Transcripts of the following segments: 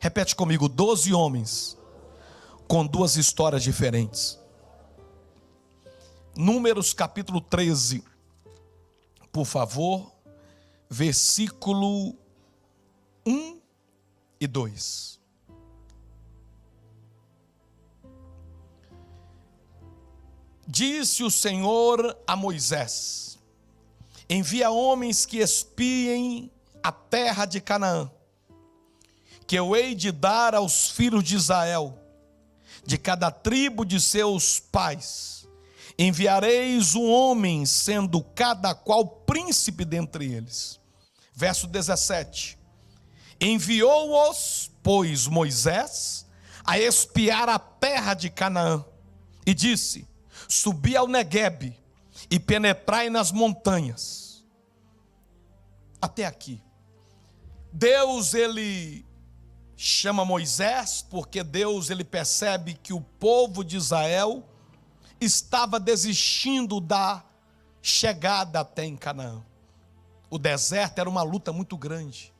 Repete comigo: 12 homens com duas histórias diferentes. Números capítulo 13, por favor, versículo 1 e 2. Disse o Senhor a Moisés: envia homens que espiem a terra de Canaã, que eu hei de dar aos filhos de Israel, de cada tribo de seus pais. Enviareis um homem, sendo cada qual príncipe dentre eles. Verso 17. Enviou-os, pois, Moisés a espiar a terra de Canaã, e disse: subi ao Neguebe e penetrai nas montanhas. Até aqui. Deus, ele chama Moisés, porque Deus, ele percebe que o povo de Israel estava desistindo da chegada até em Canaã. O deserto era uma luta muito grande.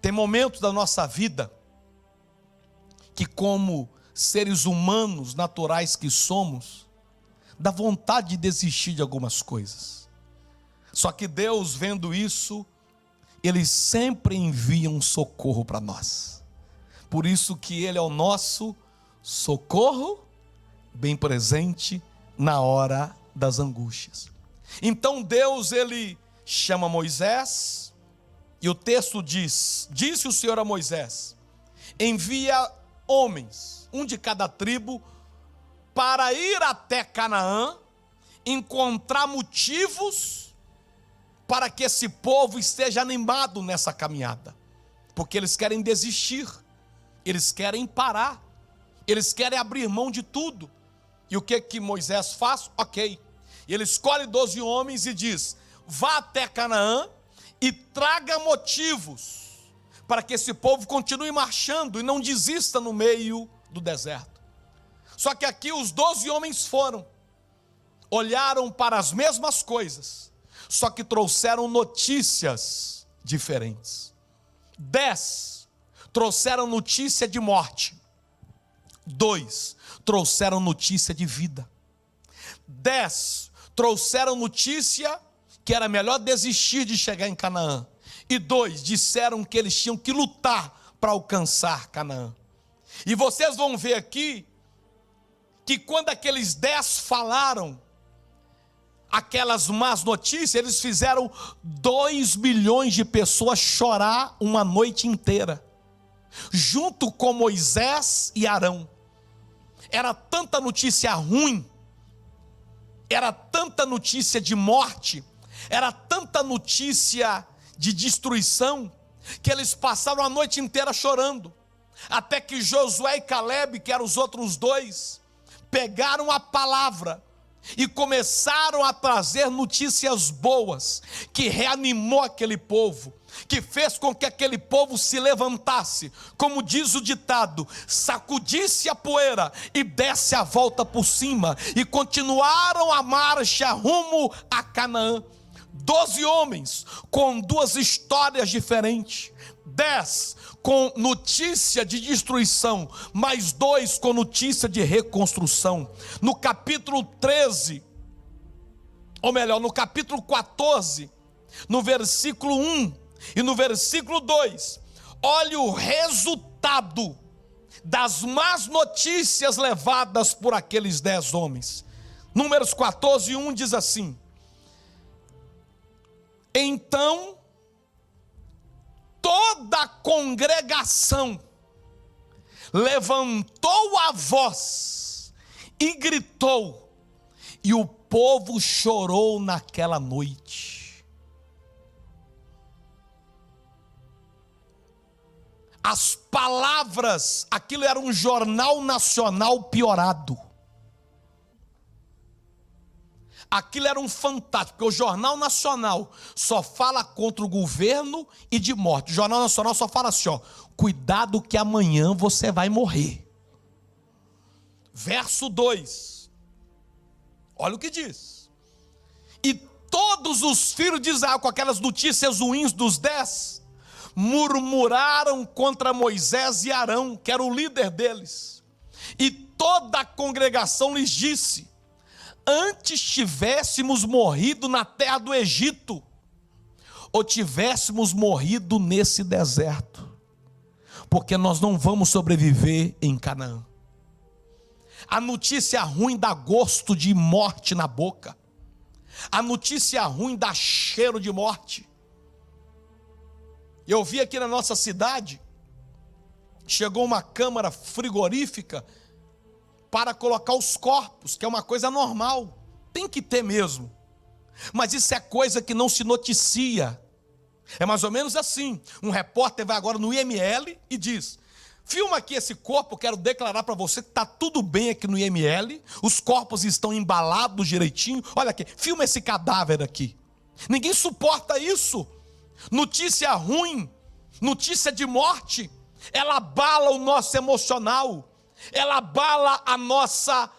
Tem momentos da nossa vida que, como seres humanos naturais que somos, dá vontade de desistir de algumas coisas. Só que Deus, vendo isso, Ele sempre envia um socorro para nós. Por isso que Ele é o nosso socorro bem presente na hora das angústias. Então Deus, ele chama Moisés, e o texto diz: disse o Senhor a Moisés: envia homens, um de cada tribo, para ir até Canaã, encontrar motivos para que esse povo esteja animado nessa caminhada, porque eles querem desistir, eles querem parar, eles querem abrir mão de tudo. E o que Moisés faz? Ok, ele escolhe 12 homens e diz: vá até Canaã e traga motivos para que esse povo continue marchando e não desista no meio do deserto. Só que aqui os 12 homens foram, olharam para as mesmas coisas, só que trouxeram notícias diferentes. 10 trouxeram notícia de morte, 2 trouxeram notícia de vida, 10 trouxeram notícia que era melhor desistir de chegar em Canaã, e 2 disseram que eles tinham que lutar para alcançar Canaã. E vocês vão ver aqui que quando aqueles 10 falaram aquelas más notícias, eles fizeram 2 milhões de pessoas chorar uma noite inteira, junto com Moisés e Arão. Era tanta notícia ruim, era tanta notícia de morte, era tanta notícia de destruição, que eles passaram a noite inteira chorando, até que Josué e Caleb, que eram os outros 2, pegaram a palavra e começaram a trazer notícias boas, que reanimou aquele povo, que fez com que aquele povo se levantasse, como diz o ditado, sacudisse a poeira e desse a volta por cima, e continuaram a marcha rumo a Canaã. 12 homens com 2 histórias diferentes, 10 com notícia de destruição, mais 2 com notícia de reconstrução. No capítulo 13, ou melhor, no capítulo 14, no versículo 1 e no versículo 2, olhe o resultado das más notícias levadas por aqueles 10 homens. Números 14, 1 diz assim: então toda a congregação levantou a voz e gritou, e o povo chorou naquela noite. As palavras, aquilo era um jornal nacional piorado. Aquilo era um fantástico, porque o Jornal Nacional só fala contra o governo e de morte. O Jornal Nacional só fala assim, ó: cuidado que amanhã você vai morrer. Verso 2, olha o que diz: e todos os filhos de Israel, com aquelas notícias ruins dos 10, murmuraram contra Moisés e Arão, que era o líder deles. E toda a congregação lhes disse: antes tivéssemos morrido na terra do Egito, ou tivéssemos morrido nesse deserto, porque nós não vamos sobreviver em Canaã. A notícia ruim dá gosto de morte na boca. A notícia ruim dá cheiro de morte. Eu vi aqui na nossa cidade, chegou uma câmara frigorífica para colocar os corpos, que é uma coisa normal, tem que ter mesmo. Mas isso é coisa que não se noticia. É mais ou menos assim: um repórter vai agora no IML e diz: filma aqui esse corpo, quero declarar para você que está tudo bem aqui no IML, os corpos estão embalados direitinho, olha aqui, filma esse cadáver aqui. Ninguém suporta isso. Notícia ruim, notícia de morte, ela abala o nosso emocional, ela abala a nossa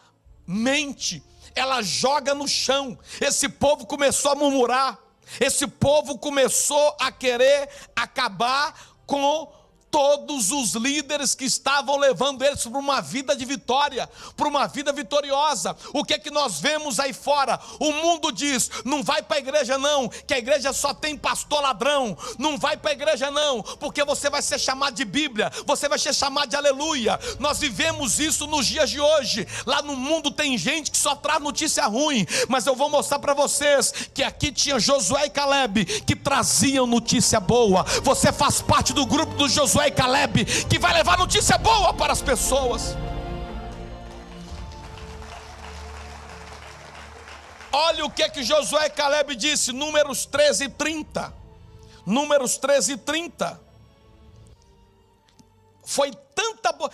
mente, ela joga no chão. Esse povo começou a murmurar, esse povo começou a querer acabar com todos os líderes que estavam levando eles para uma vida de vitória, para uma vida vitoriosa. O que é que nós vemos aí fora? O mundo diz: não vai para a igreja não, que a igreja só tem pastor ladrão. Não vai para a igreja não, porque você vai ser chamado de Bíblia, você vai ser chamado de aleluia. Nós vivemos isso nos dias de hoje. Lá no mundo tem gente que só traz notícia ruim, mas eu vou mostrar para vocês que aqui tinha Josué e Caleb que traziam notícia boa. Você faz parte do grupo do Josué e Caleb, que vai levar notícia boa para as pessoas. Olha o que Josué e Caleb disse, Números 13:30. Números 13:30. Foi tanta boa.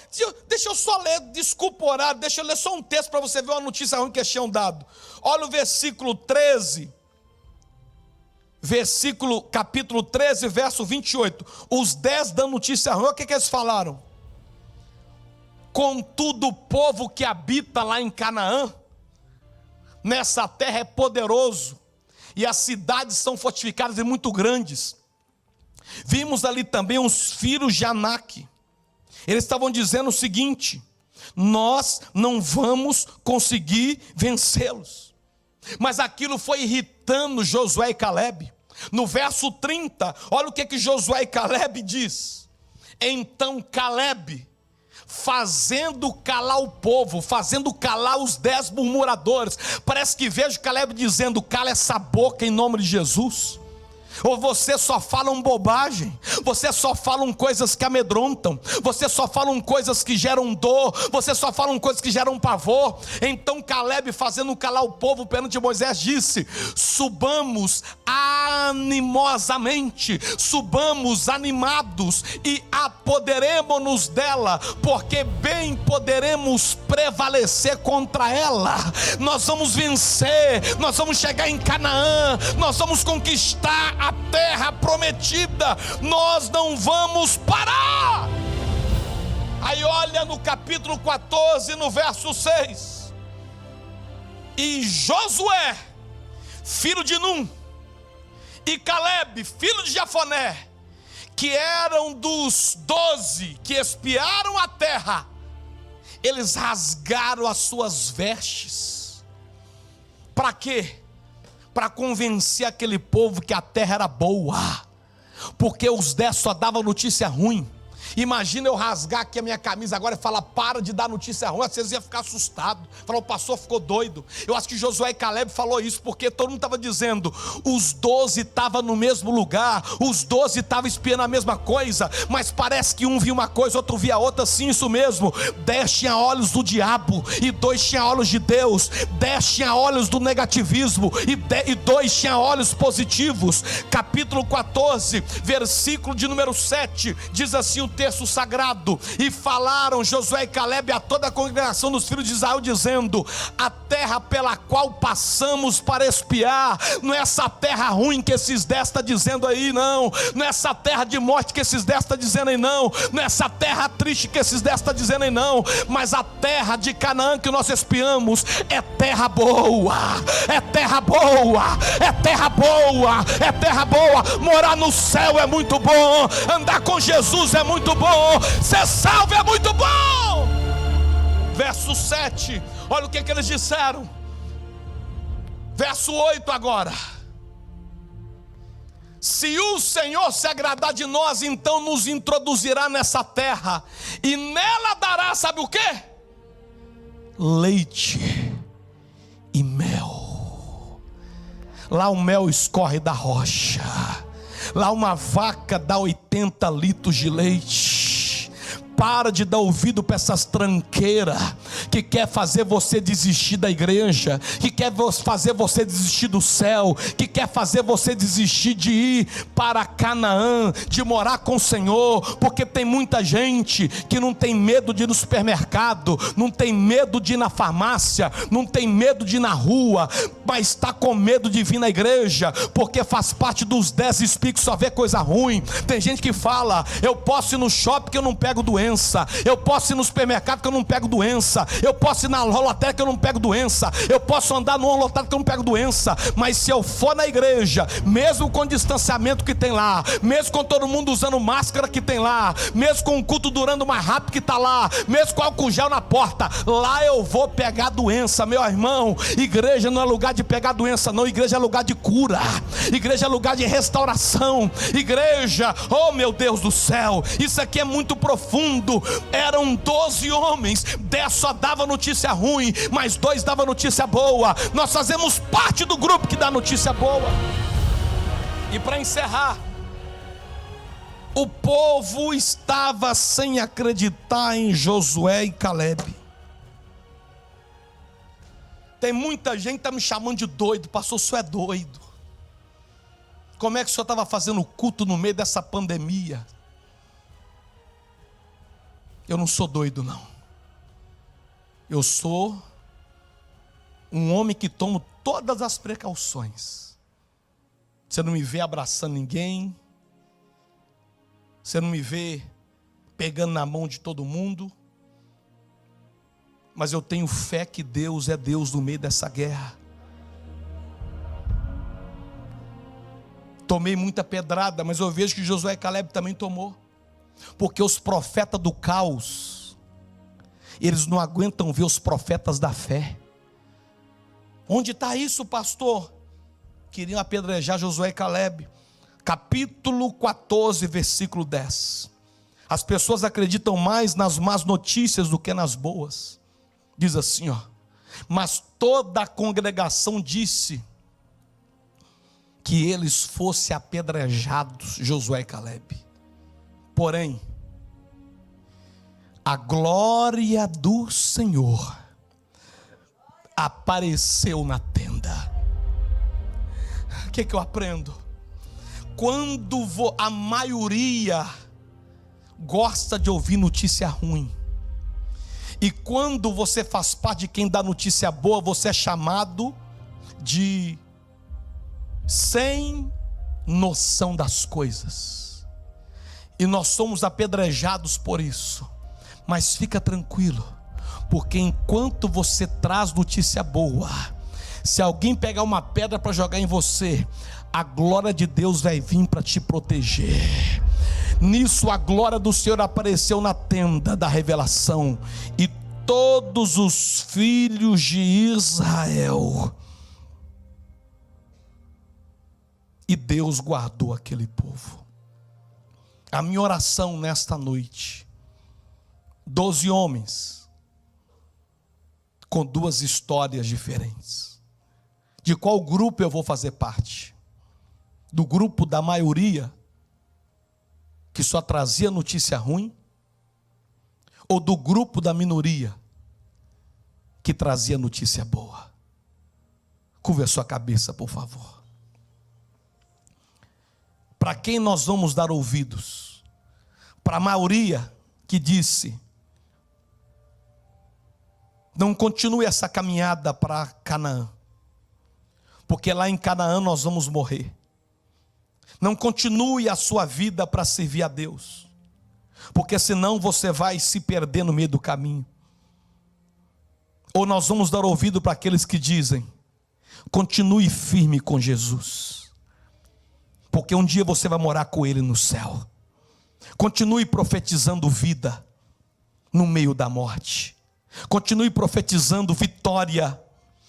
Deixa eu só ler, desculpa o horário, deixa eu ler só um texto para você ver uma notícia ruim que eles tinham dado. Olha o versículo 13. Capítulo 13, verso 28. Os 10 dão notícia ruim. O que eles falaram? Contudo, o povo que habita lá em Canaã, nessa terra, é poderoso, e as cidades são fortificadas e muito grandes. Vimos ali também os filhos de Anak. Eles estavam dizendo o seguinte: nós não vamos conseguir vencê-los. Mas aquilo foi irritando Josué e Caleb. No verso 30, olha o que Josué e Caleb diz. Então Caleb, fazendo calar o povo, fazendo calar os 10 murmuradores, parece que vejo Caleb dizendo: cala essa boca em nome de Jesus. Ou você só falam bobagem, você só falam coisas que amedrontam, você só falam coisas que geram dor, você só falam coisas que geram pavor. Então Caleb, fazendo calar o povo perante Moisés, disse: subamos animosamente, subamos animados e apoderemo-nos dela, porque bem poderemos prevalecer contra ela. Nós vamos vencer, nós vamos chegar em Canaã, nós vamos conquistar a terra prometida, nós não vamos parar. Aí olha no capítulo 14, no verso 6. E Josué, filho de Num, e Caleb, filho de Jefoné, que eram dos 12 que espiaram a terra, eles rasgaram as suas vestes. Para quê? Para convencer aquele povo que a terra era boa, porque os 10 só davam notícia ruim. Imagina eu rasgar aqui a minha camisa agora e falar: para de dar notícia ruim. Vocês iam ficar assustados, falar: o pastor ficou doido. Eu acho que Josué e Caleb falou isso, porque todo mundo estava dizendo: os 12 estavam no mesmo lugar, os 12 estavam espiando a mesma coisa, mas parece que um via uma coisa, outro via outra. Sim, isso mesmo. 10 tinha olhos do diabo e 2 tinha olhos de Deus. 10 tinha olhos do negativismo e 2 tinha olhos positivos. Capítulo 14, versículo de número 7, diz assim o texto: texto sagrado: e falaram Josué e Calebe a toda a congregação dos filhos de Israel, dizendo: a terra pela qual passamos para espiar, não é essa terra ruim que esses 10 estão dizendo aí, não é essa terra de morte que esses 10 estão dizendo aí, não é essa terra triste que esses 10 estão dizendo aí, não, mas a terra de Canaã que nós espiamos é terra boa, é terra boa, é terra boa, é terra boa. Morar no céu é muito bom, andar com Jesus é muito bom, ser salvo é muito bom. Verso 7, olha o que eles disseram. Verso 8 agora: se o Senhor se agradar de nós, então nos introduzirá nessa terra, e nela dará, sabe o que? Leite e mel. Lá o mel escorre da rocha, lá uma vaca dá 80 litros de leite. Para de dar ouvido para essas tranqueiras que quer fazer você desistir da igreja, que quer fazer você desistir do céu, que quer fazer você desistir de ir para Canaã, de morar com o Senhor. Porque tem muita gente que não tem medo de ir no supermercado, não tem medo de ir na farmácia, não tem medo de ir na rua, mas está com medo de vir na igreja, porque faz parte dos 10 espíritos só vê coisa ruim. Tem gente que fala: eu posso ir no shopping que eu não pego doença, eu posso ir no supermercado que eu não pego doença, eu posso ir na lotérica que eu não pego doença, eu posso andar numa lotada que eu não pego doença. Mas se eu for na igreja, mesmo com o distanciamento que tem lá, mesmo com todo mundo usando máscara que tem lá, mesmo com o culto durando mais rápido que está lá, mesmo com álcool gel na porta, lá eu vou pegar doença. Meu irmão, igreja não é lugar de pegar doença não, igreja é lugar de cura, igreja é lugar de restauração. Igreja, oh meu Deus do céu, isso aqui é muito profundo. Eram 12 homens, 10 só dava notícia ruim, mas 2 dava notícia boa. Nós fazemos parte do grupo que dá notícia boa. E para encerrar, o povo estava sem acreditar em Josué e Calebe. Tem muita gente que está me chamando de doido. Pastor, o senhor é doido. Como é que o senhor estava fazendo culto no meio dessa pandemia? Eu não sou doido não. Eu sou um homem que tomo todas as precauções. Você não me vê abraçando ninguém, você não me vê pegando na mão de todo mundo, mas eu tenho fé que Deus é Deus no meio dessa guerra. Tomei muita pedrada, mas eu vejo que Josué e Calebe também tomou. Porque os profetas do caos, eles não aguentam ver os profetas da fé. Onde está isso, pastor? Queriam apedrejar Josué e Calebe. Capítulo 14, versículo 10. As pessoas acreditam mais nas más notícias do que nas boas. Diz assim, ó: mas toda a congregação disse que eles fossem apedrejados, Josué e Calebe. Porém, a glória do Senhor apareceu na tenda. O que eu aprendo? Quando a maioria gosta de ouvir notícia ruim, e quando você faz parte de quem dá notícia boa, você é chamado de sem noção das coisas. E nós somos apedrejados por isso. Mas fica tranquilo, porque enquanto você traz notícia boa, se alguém pegar uma pedra para jogar em você, a glória de Deus vai vir para te proteger. Nisso a glória do Senhor apareceu na tenda da revelação, e todos os filhos de Israel, e Deus guardou aquele povo. A minha oração nesta noite: 12 homens com 2 histórias diferentes. De qual grupo eu vou fazer parte? Do grupo da maioria, que só trazia notícia ruim? Ou do grupo da minoria, que trazia notícia boa? Curva a sua cabeça, por favor. Para quem nós vamos dar ouvidos? para a maioria que disse: não continue essa caminhada para Canaã, porque lá em Canaã nós vamos morrer. Não continue a sua vida para servir a Deus, porque senão você vai se perder no meio do caminho. Ou nós vamos dar ouvido para aqueles que dizem: continue firme com Jesus, porque um dia você vai morar com Ele no céu. Continue profetizando vida no meio da morte. Continue profetizando vitória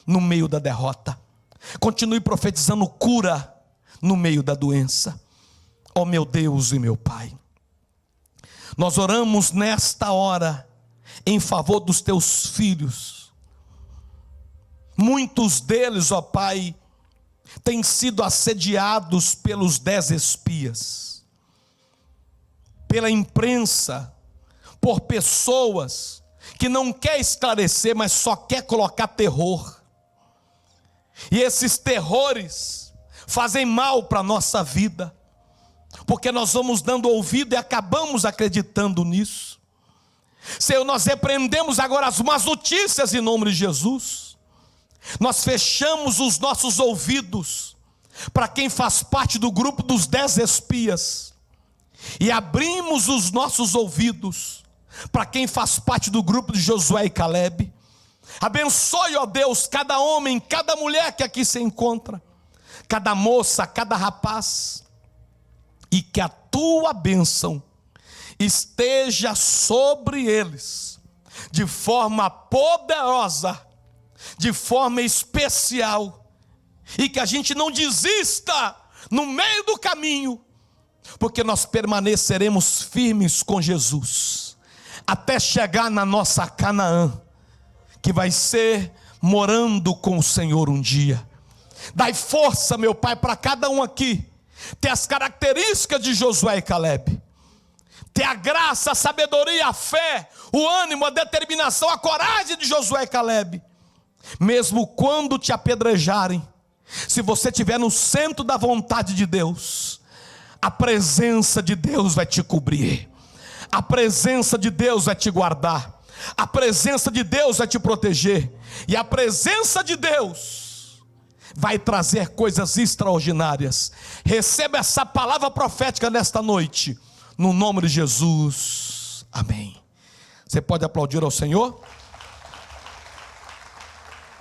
no meio da derrota. Continue profetizando cura no meio da doença. Ó meu Deus e meu Pai, nós oramos nesta hora em favor dos teus filhos. Muitos deles, ó Pai, têm sido assediados pelos 10 espias, pela imprensa, por pessoas que não quer esclarecer, mas só quer colocar terror. E esses terrores fazem mal para a nossa vida, porque nós vamos dando ouvido e acabamos acreditando nisso. Senhor, nós repreendemos agora as más notícias em nome de Jesus. Nós fechamos os nossos ouvidos para quem faz parte do grupo dos 10 espias, e abrimos os nossos ouvidos para quem faz parte do grupo de Josué e Calebe. Abençoe, ó Deus, cada homem, cada mulher que aqui se encontra, cada moça, cada rapaz, e que a tua bênção esteja sobre eles, de forma poderosa, de forma especial, e que a gente não desista no meio do caminho, porque nós permaneceremos firmes com Jesus, até chegar na nossa Canaã, que vai ser morando com o Senhor um dia. Dai força, meu Pai, para cada um aqui ter as características de Josué e Calebe, ter a graça, a sabedoria, a fé, o ânimo, a determinação, a coragem de Josué e Calebe. Mesmo quando te apedrejarem, se você estiver no centro da vontade de Deus, a presença de Deus vai te cobrir, a presença de Deus vai te guardar, a presença de Deus vai te proteger, e a presença de Deus vai trazer coisas extraordinárias. Receba essa palavra profética nesta noite, no nome de Jesus, amém. Você pode aplaudir ao Senhor?